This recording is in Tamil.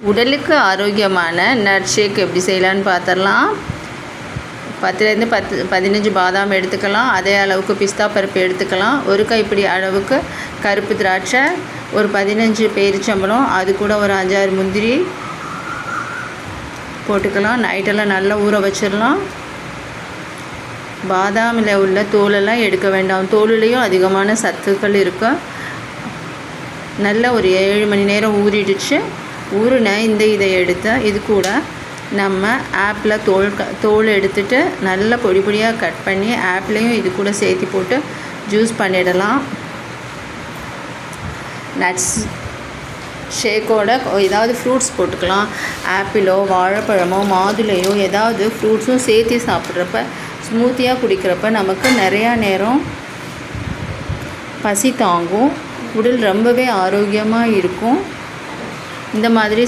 உடலுக்கு ஆரோக்கியமான நட் ஷேக் எப்படி செய்யலான்னு பார்த்துடலாம். 10லேருந்து 15 பாதாம் எடுத்துக்கலாம். அதே அளவுக்கு பிஸ்தா பருப்பு எடுத்துக்கலாம். ஒரு கைப்பிடி அளவுக்கு கருப்பு திராட்சை, ஒரு 15 பேரிச்சம்பழம், அது கூட ஒரு 5-6 முந்திரி போட்டுக்கலாம். நைட்டெல்லாம் நல்லா ஊற வச்சிடலாம். பாதாமில் உள்ள தோலெல்லாம் எடுக்க வேண்டாம். தோலுலேயும் அதிகமான சத்துக்கள் இருக்கும். நல்லா ஒரு 7 மணி நேரம் ஊறிடுச்சு. ஊறின இதை எடுத்து இது கூட நம்ம ஆப்பிள் தோல் எடுத்துட்டு நல்லா பொடி பொடியாக கட் பண்ணி ஆப்பிளையும் இது கூட சேர்த்து போட்டு ஜூஸ் பண்ணிடலாம். நட்ஸ் ஷேக்கோட ஏதாவது ஃப்ரூட்ஸ் போட்டுக்கலாம். ஆப்பிளோ, வாழைப்பழமோ, மாதுளையோ ஏதாவது ஃப்ரூட்ஸும் சேர்த்து சாப்பிட்றப்ப ஸ்மூத்தியாக குடிக்கிறப்ப நமக்கு நிறையா நேரம் பசி தாங்கும். உடல் ரொம்பவே ஆரோக்கியமாக இருக்கும். இந்த மாதிரி